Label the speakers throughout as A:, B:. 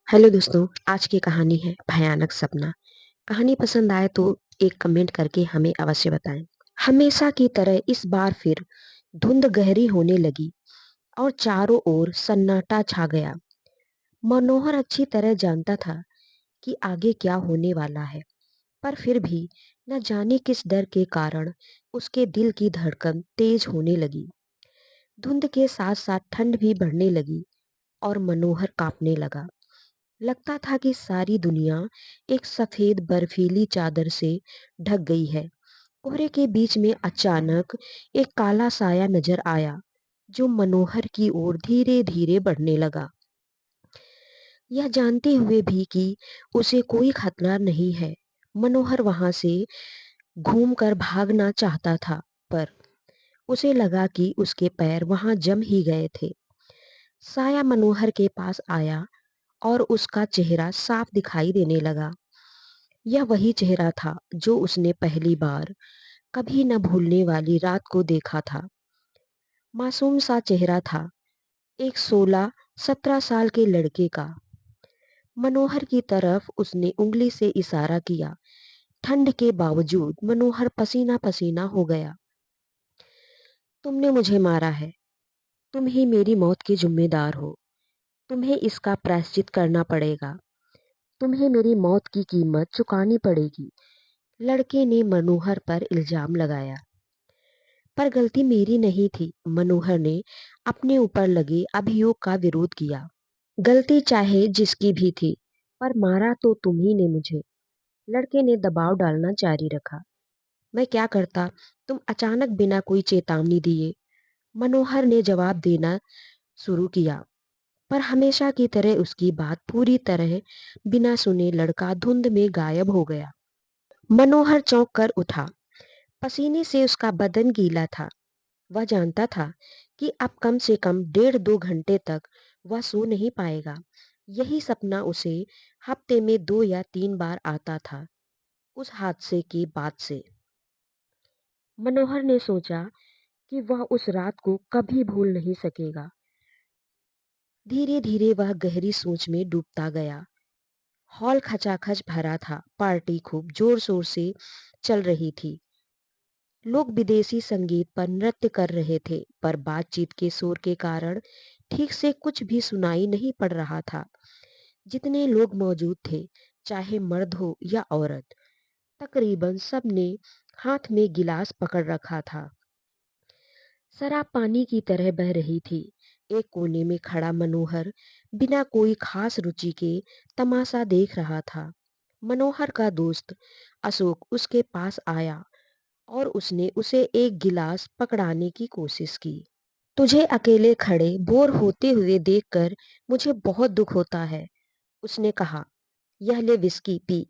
A: Hello दोस्तों, आज की कहानी है भयानक सपना। कहानी पसंद आए तो एक कमेंट करके हमें अवश्य बताएं। हमेशा की तरह इस बार फिर धुंध गहरी होने लगी और चारों ओर सन्नाटा छा गया। मनोहर अच्छी तरह जानता था कि आगे क्या होने वाला है, पर फिर भी न जाने किस डर के कारण उसके दिल की धड़कन तेज होने लगी। धुंध के साथ साथ ठंड भी बढ़ने लगी और मनोहर कांपने लगा। लगता था कि सारी दुनिया एक सफेद बर्फीली चादर से ढक गई है। कोहरे के बीच में अचानक एक काला साया नजर आया, जो मनोहर की ओर धीरे धीरे बढ़ने लगा। यह जानते हुए भी कि उसे कोई खतरा नहीं है, मनोहर वहां से घूमकर भागना चाहता था, पर उसे लगा कि उसके पैर वहां जम ही गए थे। साया मनोहर के पास आया और उसका चेहरा साफ दिखाई देने लगा। यह वही चेहरा था जो उसने पहली बार कभी न भूलने वाली रात को देखा था। मासूम सा चेहरा था, एक 16-17 साल के लड़के का। मनोहर की तरफ उसने उंगली से इशारा किया। ठंड के बावजूद मनोहर पसीना पसीना हो गया। तुमने मुझे मारा है, तुम ही मेरी मौत के जिम्मेदार हो। तुम्हें इसका प्रायश्चित करना पड़ेगा। तुम्हें मेरी मौत की कीमत चुकानी पड़ेगी, लड़के ने मनोहर पर इल्जाम लगाया। पर गलती मेरी नहीं थी, मनोहर ने अपने ऊपर लगे अभियोग का विरोध किया। गलती चाहे जिसकी भी थी, पर मारा तो तुम ही ने मुझे। लड़के ने दबाव डालना जारी रखा। मैं क्या करता, तुम अचानक बिना कोई चेतावनी दिए। मनोहर ने जवाब देना शुरू किया, पर हमेशा की तरह उसकी बात पूरी तरह बिना सुने लड़का धुंध में गायब हो गया। मनोहर चौंक कर उठा। पसीने से उसका बदन गीला था। वह जानता था कि अब कम से कम 1.5-2 घंटे तक वह सो नहीं पाएगा। यही सपना उसे हफ्ते में 2 या 3 बार आता था, उस हादसे के बाद से। मनोहर ने सोचा कि वह उस रात को कभी भूल नहीं सकेगा। धीरे धीरे वह गहरी सोच में डूबता गया। हॉल खचाखच भरा था। पार्टी खूब जोर शोर से चल रही थी। लोग विदेशी संगीत पर नृत्य कर रहे थे, पर बातचीत के शोर के कारण ठीक से कुछ भी सुनाई नहीं पड़ रहा था। जितने लोग मौजूद थे, चाहे मर्द हो या औरत, तकरीबन सब ने हाथ में गिलास पकड़ रखा था। शराब पानी की तरह बह रही थी। एक कोने में खड़ा मनोहर बिना कोई खास रुचि के तमाशा देख रहा था। मनोहर का दोस्त अशोक उसके पास आया और उसने उसे एक गिलास पकड़ाने की कोशिश की। तुझे अकेले खड़े बोर होते हुए देखकर मुझे बहुत दुख होता है, उसने कहा। यह ले विस्की पी,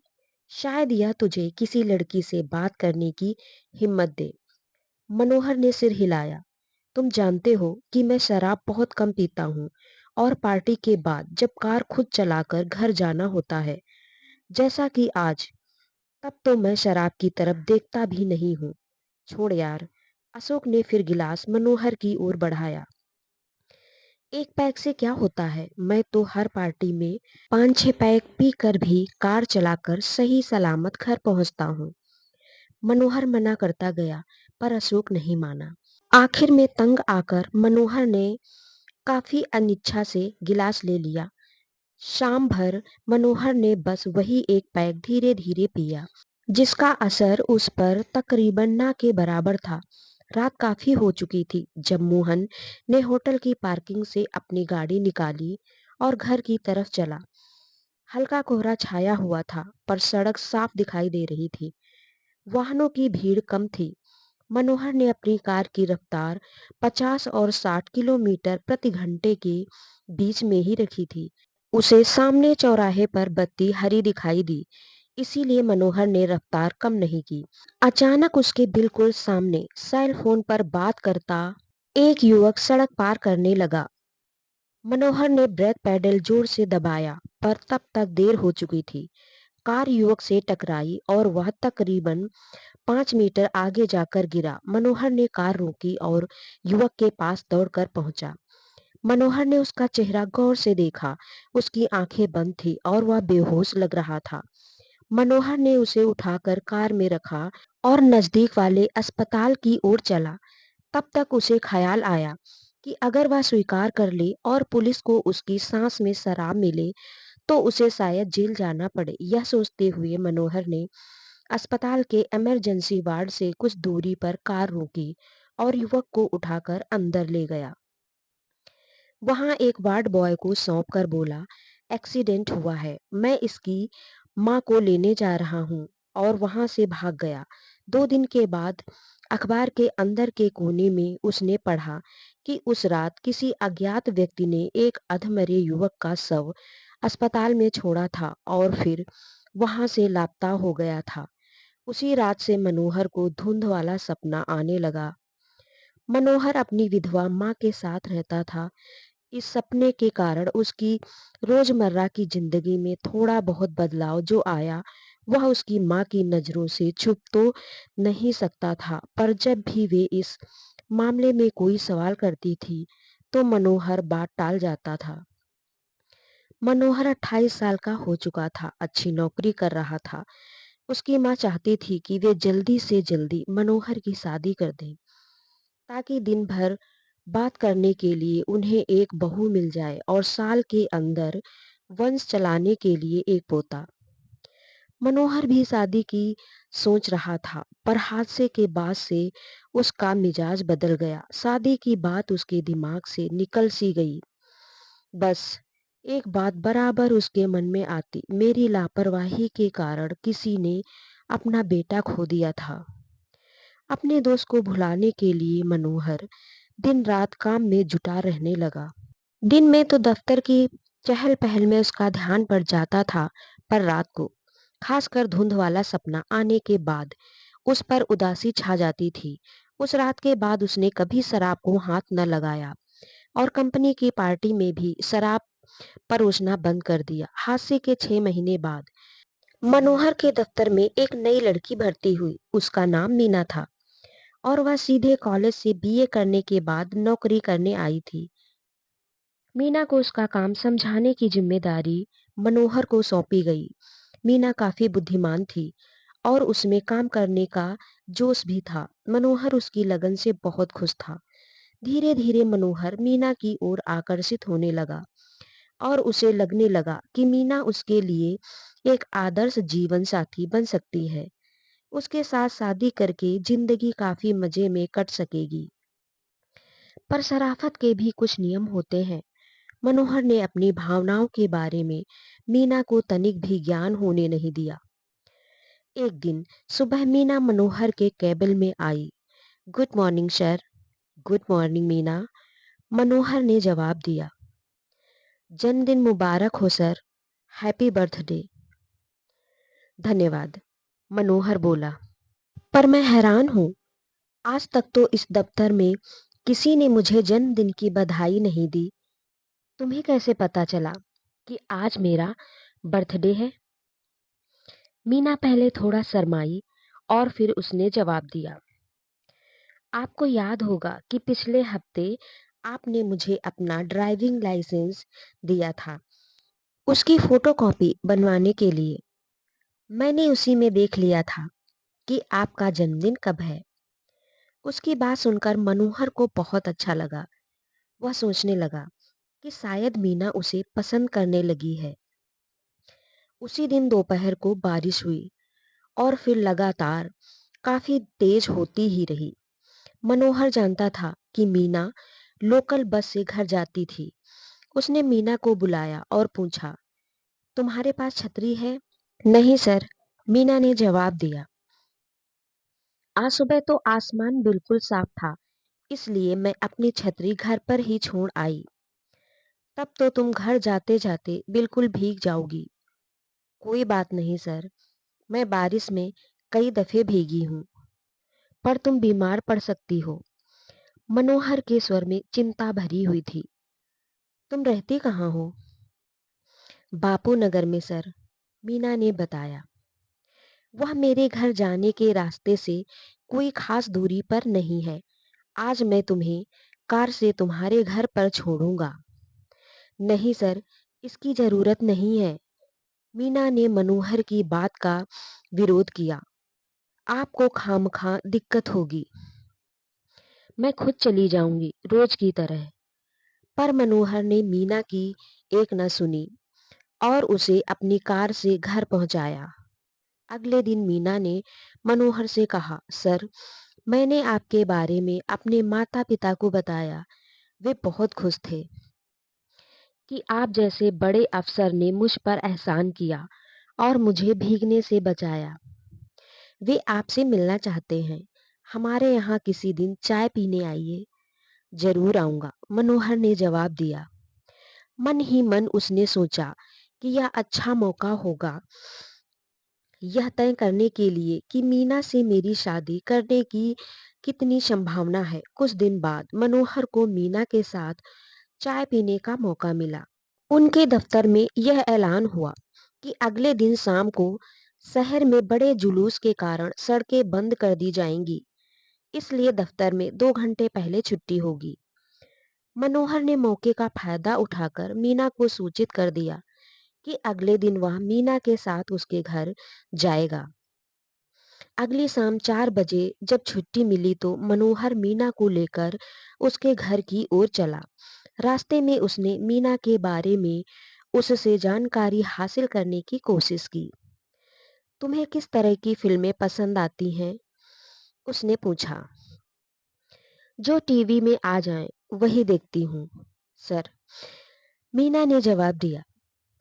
A: शायद यह तुझे किसी लड़की से बात करने की हिम्मत दे। मनोहर ने सिर हिलाया। तुम जानते हो कि मैं शराब बहुत कम पीता हूँ, और पार्टी के बाद जब कार खुद चलाकर घर जाना होता है, जैसा कि आज, तब तो मैं शराब की तरफ देखता भी नहीं हूँ। छोड़ यार। अशोक ने फिर गिलास मनोहर की ओर बढ़ाया। एक पैक से क्या होता है, मैं तो हर पार्टी में 5-6 पैक पी कर भी कार चलाकर सही सलामत घर पहुंचता हूँ। मनोहर मना करता गया, पर अशोक नहीं माना। आखिर में तंग आकर मनोहर ने काफी अनिच्छा से गिलास ले लिया। शाम भर मनोहर ने बस वही एक पैक धीरे धीरे पिया, जिसका असर उस पर तकरीबन ना के बराबर था। रात काफी हो चुकी थी जब मोहन ने होटल की पार्किंग से अपनी गाड़ी निकाली और घर की तरफ चला। हल्का कोहरा छाया हुआ था, पर सड़क साफ दिखाई दे रही थी। वाहनों की भीड़ कम थी। मनोहर ने अपनी कार की रफ्तार 50 और 60 किलोमीटर प्रति घंटे के बीच में ही रखी थी। उसे सामने चौराहे पर बत्ती हरी दिखाई दी, इसीलिए मनोहर ने रफ्तार कम नहीं की। अचानक उसके बिल्कुल सामने सेल फोन पर बात करता एक युवक सड़क पार करने लगा। मनोहर ने ब्रेक पैडल जोर से दबाया, पर तब तक देर हो चुकी थी। कार युवक से टकराई और वह तकरीबन 5 मीटर आगे जाकर गिरा। मनोहर ने कार रोकी और युवक के पास दौड़कर पहुंचा। मनोहर ने उसका चेहरा गौर से देखा। उसकी आंखें बंद थी और वह बेहोश लग रहा था। मनोहर ने उसे उठाकर कार में रखा और नजदीक वाले अस्पताल की ओर चला। तब तक उसे ख्याल आया कि अगर वह स्वीकार कर ले और पुलिस को उसकी सांस में शराब मिले तो उसे शायद जेल जाना पड़े। यह सोचते हुए मनोहर ने अस्पताल के इमरजेंसी वार्ड से कुछ दूरी पर कार रोकी और युवक को उठाकर अंदर ले गया। वहां एक वार्ड बॉय को सौंप कर बोला, एक्सीडेंट हुआ है, मैं इसकी माँ को लेने जा रहा हूँ, और वहां से भाग गया। 2 दिन के बाद अखबार के अंदर के कोने में उसने पढ़ा कि उस रात किसी अज्ञात व्यक्ति ने एक अधमरे युवक का शव अस्पताल में छोड़ा था और फिर वहां से लापता हो गया था। उसी रात से मनोहर को धुंध वाला सपना आने लगा। मनोहर अपनी विधवा माँ के साथ रहता था। इस सपने के कारण उसकी रोजमर्रा की जिंदगी में थोड़ा बहुत बदलाव जो आया वह उसकी माँ की नजरों से छुप तो नहीं सकता था, पर जब भी वे इस मामले में कोई सवाल करती थी तो मनोहर बात टाल जाता था। मनोहर 28 साल का हो चुका था, अच्छी नौकरी कर रहा था। उसकी माँ चाहती थी कि वे जल्दी से जल्दी मनोहर की शादी कर दें ताकि दिन भर बात करने के लिए उन्हें एक बहू मिल जाए और साल के अंदर वंश चलाने के लिए एक पोता। मनोहर भी शादी की सोच रहा था, पर हादसे के बाद से उसका मिजाज बदल गया। शादी की बात उसके दिमाग से निकल सी गई। बस एक बात बराबर उसके मन में आती, मेरी लापरवाही के कारण किसी ने अपना बेटा खो दिया था। अपने दोस्त को भुलाने के लिए मनोहर दिन रात काम में जुटा रहने लगा। दिन में तो दफ्तर की चहल पहल में उसका ध्यान पड़ जाता था, पर रात को, खासकर धुंध वाला सपना आने के बाद, उस पर उदासी छा जाती थी। उस रात के बाद उसने कभी शराब को हाथ न लगाया और कंपनी की पार्टी में भी शराब परोसना बंद कर दिया। हादसे के 6 महीने बाद मनोहर के दफ्तर में एक नई लड़की भर्ती हुई। उसका नाम मीना था और वह सीधे कॉलेज से बीए करने के बाद नौकरी करने आई थी। मीना को उसका काम समझाने की जिम्मेदारी मनोहर को सौंपी गई। मीना काफी बुद्धिमान थी और उसमें काम करने का जोश भी था। मनोहर उसकी लगन से बहुत खुश था। धीरे धीरे मनोहर मीना की ओर आकर्षित होने लगा और उसे लगने लगा कि मीना उसके लिए एक आदर्श जीवन साथी बन सकती है। उसके साथ शादी करके जिंदगी काफी मजे में कट सकेगी। पर शराफत के भी कुछ नियम होते हैं। मनोहर ने अपनी भावनाओं के बारे में मीना को तनिक भी ज्ञान होने नहीं दिया। एक दिन सुबह मीना मनोहर के केबिन में आई। Good morning sir. Good morning Meena, Manohar ने जवाब दिया। जन्मदिन मुबारक हो सर। Happy birthday. धन्यवाद, मनोहर बोला। पर मैं हैरान हूँ, आज तक तो इस दफ्तर में किसी ने मुझे जन्मदिन की बधाई नहीं दी। तुम्हें कैसे पता चला कि आज मेरा बर्थडे है? मीना पहले थोड़ा शर्माई और फिर उसने जवाब दिया। आपको याद होगा कि पिछले हफ्ते आपने मुझे अपना ड्राइविंग लाइसेंस दिया था, उसकी फोटोकॉपी बनवाने के लिए। मैंने उसी में देख लिया था कि आपका जन्मदिन कब है। उसकी बात सुनकर मनोहर को बहुत अच्छा लगा। वह सोचने लगा कि शायद मीना उसे पसंद करने लगी है। उसी दिन दोपहर को बारिश हुई और फिर लगातार काफी तेज होती ही रही। मनोहर जानता था कि मीना लोकल बस से घर जाती थी। उसने मीना को बुलाया और पूछा, तुम्हारे पास छतरी है? नहीं सर, मीना ने जवाब दिया। आज सुबह तो आसमान बिल्कुल साफ था, इसलिए मैं अपनी छतरी घर पर ही छोड़ आई। तब तो तुम घर जाते जाते बिल्कुल भीग जाओगी। कोई बात नहीं सर, मैं बारिश में कई दफे भीगी हूँ, पर तुम बीमार पड़ सकती हो। मनोहर के स्वर में चिंता भरी हुई थी। तुम रहती कहाँ हो? बापू नगर में सर, मीना ने बताया। वह मेरे घर जाने के रास्ते से कोई खास दूरी पर नहीं है। आज मैं तुम्हें कार से तुम्हारे घर पर छोड़ूंगा। नहीं सर, इसकी जरूरत नहीं है। मीना ने मनोहर की बात का विरोध किया। आपको खामखा दिक्कत होगी। मैं खुद चली जाऊंगी रोज की तरह। पर मनोहर ने मीना की एक न सुनी और उसे अपनी कार से घर पहुंचाया। अगले दिन मीना ने मनोहर से कहा, सर, मैंने आपके बारे में अपने माता पिता को बताया। वे बहुत खुश थे कि आप जैसे बड़े अफसर ने मुझ पर एहसान किया और मुझे भीगने से बचाया। वे आपसे मिलना चाहते हैं। हमारे यहाँ किसी दिन चाय पीने आइए। जरूर आऊंगा, मनोहर ने जवाब दिया। मन ही मन उसने सोचा कि यह अच्छा मौका होगा यह तय करने के लिए कि मीना से मेरी शादी करने की कितनी संभावना है। कुछ दिन बाद मनोहर को मीना के साथ चाय पीने का मौका मिला। उनके दफ्तर में यह ऐलान हुआ कि अगले दिन शाम को शहर में बड़े जुलूस के कारण सड़कें बंद कर दी जाएंगी, इसलिए दफ्तर में 2 घंटे पहले छुट्टी होगी। मनोहर ने मौके का फायदा उठाकर मीना को सूचित कर दिया कि अगले दिन वह मीना के साथ उसके घर जाएगा। अगली शाम 4 बजे जब छुट्टी मिली तो मनोहर मीना को लेकर उसके घर की ओर चला। रास्ते में उसने मीना के बारे में उससे जानकारी हासिल करने की कोशिश की। तुम्हें किस तरह की फिल्में पसंद आती हैं? उसने पूछा। जो टीवी में आ जाएं, वही देखती हूँ सर, मीना ने जवाब दिया।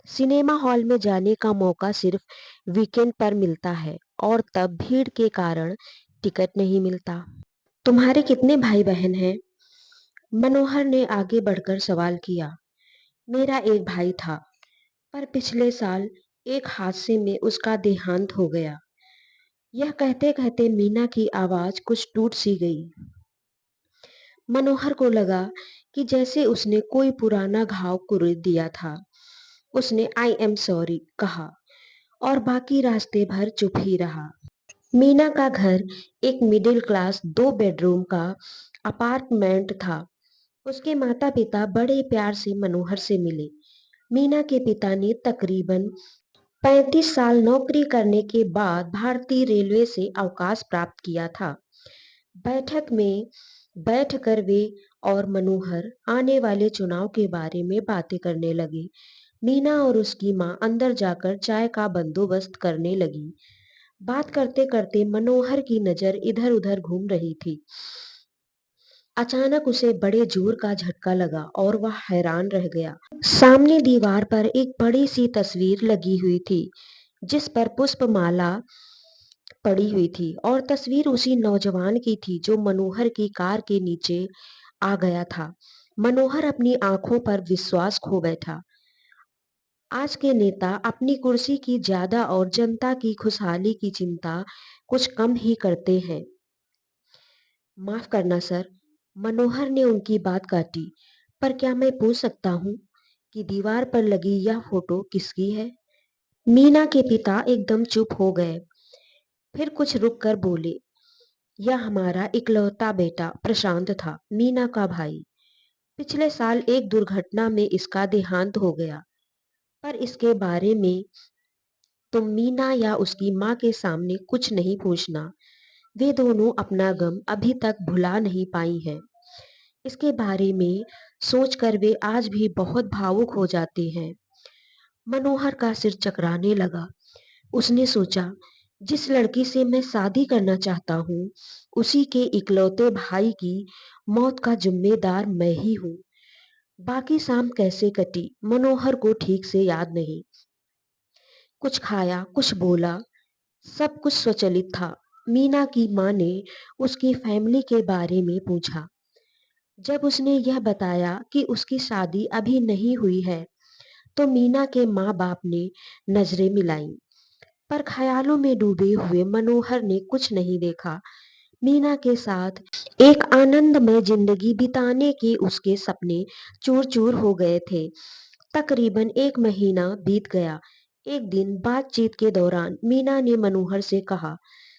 A: सिनेमा हॉल में जाने का मौका सिर्फ वीकेंड पर मिलता है और तब भीड़ के कारण टिकट नहीं मिलता। तुम्हारे कितने भाई बहन हैं? मनोहर ने आगे बढ़कर सवाल किया। मेरा एक भाई था, पर पिछले साल एक हादसे में उसका देहांत हो गया। यह कहते कहते मीना की आवाज कुछ टूट सी गई। मनोहर को लगा कि जैसे उसने कोई पुराना घाव कुरेद दिया था। उसने आई एम सॉरी कहा और बाकी रास्ते भर चुप ही रहा। मीना का घर एक मिडिल क्लास 2 बेडरूम का अपार्टमेंट था। उसके माता पिता बड़े प्यार से मनोहर से मिले। मीना के पिता ने तकरीबन 35 साल नौकरी करने के बाद भारतीय रेलवे से अवकाश प्राप्त किया था। बैठक में बैठकर वे और मनोहर आने वाले चुनाव के बारे में बातें करने लगे। मीना और उसकी माँ अंदर जाकर चाय का बंदोबस्त करने लगी। बात करते करते मनोहर की नजर इधर उधर घूम रही थी। अचानक उसे बड़े जोर का झटका लगा और वह हैरान रह गया। सामने दीवार पर एक बड़ी सी तस्वीर लगी हुई थी जिस पर पुष्पमाला पड़ी हुई थी और तस्वीर उसी नौजवान की थी जो मनोहर की कार के नीचे आ गया था। मनोहर अपनी आंखों पर विश्वास खो बैठा। आज के नेता अपनी कुर्सी की ज्यादा और जनता की खुशहाली की चिंता कुछ कम ही करते हैं। माफ करना सर, मनोहर ने उनकी बात काटी, पर क्या मैं पूछ सकता हूँ कि दीवार पर लगी यह फोटो किसकी है? मीना के पिता एकदम चुप हो गए, फिर कुछ रुक कर बोले, यह हमारा इकलौता बेटा प्रशांत था, मीना का भाई। पिछले साल एक दुर्घटना में इसका देहांत हो गया, पर इसके बारे में तुम मीना या उसकी माँ के सामने कुछ नहीं पूछना। वे दोनों अपना गम अभी तक भुला नहीं पाई हैं। इसके बारे में सोचकर वे आज भी बहुत भावुक हो जाते हैं। मनोहर का सिर चकराने लगा। उसने सोचा, जिस लड़की से मैं शादी करना चाहता हूँ, उसी के इकलौते भाई की मौत का जिम्मेदार मैं ही हूँ। बाकी शाम कैसे कटी मनोहर को ठीक से याद नहीं। कुछ खाया, कुछ बोला, सब कुछ स्वचालित था। मीना की माँ ने उसकी फैमिली के बारे में पूछा। जब उसने यह बताया कि उसकी शादी अभी नहीं हुई है, तो मीना के माँ बाप ने नजरें मिलाईं, पर ख्यालों में डूबे हुए मनोहर ने कुछ नहीं देखा। मीना के साथ एक आनंदमय जिंदगी बिताने के उसके सपने चूर चूर हो गए थे। तकरीबन 1 महीना बीत गया। एक दिन बातचीत के दौरान मीना ने मनोहर से कहा,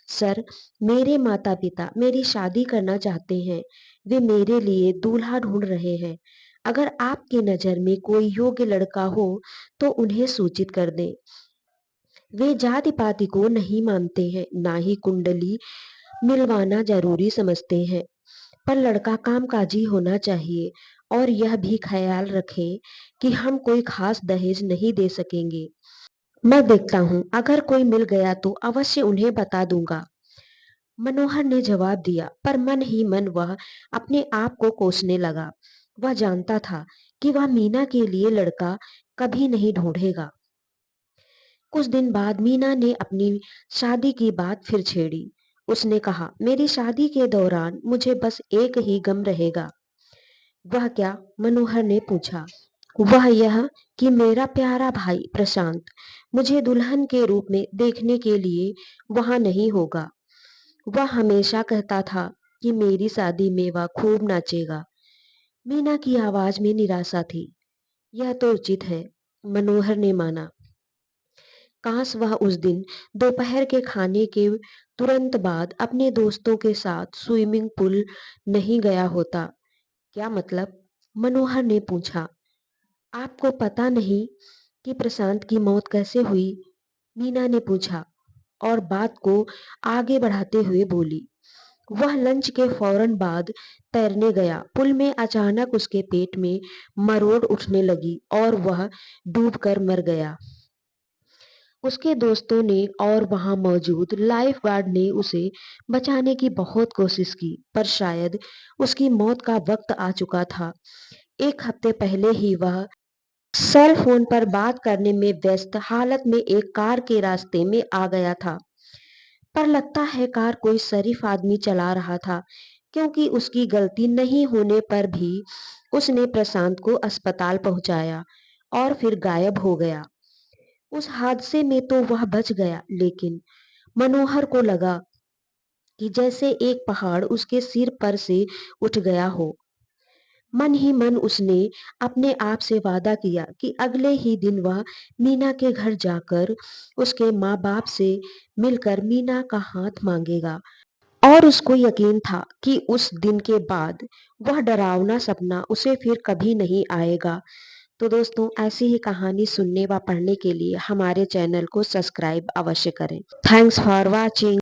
A: सर, मेरे माता-पिता मेरी शादी करना चाहते हैं। वे मेरे लिए दूल्हा ढूँढ रहे हैं। अगर आपकी नज़र में कोई योग्य लड़का हो, तो उन्हें सूचित कर दें। वे जाति-पाति को नहीं मानते हैं, ना ही कुंडली मिलवाना ज़रूरी समझते हैं। पर लड़का कामकाजी होना चाहिए और यह भी ख़याल रखें कि हम कोई ख़ास दहेज नहीं दे सकेंगे। मैं देखता हूँ, अगर कोई मिल गया तो अवश्य उन्हें बता दूँगा। मनोहर ने जवाब दिया, पर मन ही मन वह अपने आप को कोसने लगा। वह जानता था कि वह मीना के लिए लड़का कभी नहीं ढूंढेगा। कुछ दिन बाद मीना ने अपनी शादी की बात फिर छेड़ी। उसने कहा, मेरी शादी के दौरान मुझे बस एक ही गम रहेगा। वह क्या? मनोहर ने पूछा। वह यह कि मेरा प्यारा भाई प्रशांत मुझे दुल्हन के रूप में देखने के लिए वहां नहीं होगा। वह हमेशा कहता था कि मेरी शादी में वह खूब नाचेगा। मीना की आवाज में निराशा थी। यह तो उचित है, मनोहर ने माना। काश वह उस दिन दोपहर के खाने के तुरंत बाद अपने दोस्तों के साथ स्विमिंग पूल नहीं गया होता। क्या मतलब? मनोहर ने पूछा। आपको पता नहीं कि प्रशांत की मौत कैसे हुई? मीना ने पूछा और बात को आगे बढ़ाते हुए बोली। वह लंच के फौरन बाद तैरने गया। पुल में अचानक उसके पेट में मरोड़ उठने लगी और वह डूबकर मर गया। उसके दोस्तों ने और वहां मौजूद लाइफ गार्ड ने उसे बचाने की बहुत कोशिश की, पर शायद उसकी मौत का वक्त आ चुका था। एक हफ्ते पहले ही वह सेल फोन पर बात करने में व्यस्त हालत में एक कार के रास्ते में आ गया था। पर लगता है कार कोई शरीफ आदमी चला रहा था, क्योंकि उसकी गलती नहीं होने पर भी उसने प्रशांत को अस्पताल पहुंचाया और फिर गायब हो गया। उस हादसे में तो वह बच गया, लेकिन मनोहर को लगा कि जैसे एक पहाड़ उसके सिर पर से उठ गया हो। मन ही मन उसने अपने आप से वादा किया कि अगले ही दिन वह मीना के घर जाकर उसके माँ बाप से मिलकर मीना का हाथ मांगेगा। और उसको यकीन था कि उस दिन के बाद वह डरावना सपना उसे फिर कभी नहीं आएगा। तो दोस्तों, ऐसी ही कहानी सुनने व पढ़ने के लिए हमारे चैनल को सब्सक्राइब अवश्य करें। Thanks for watching.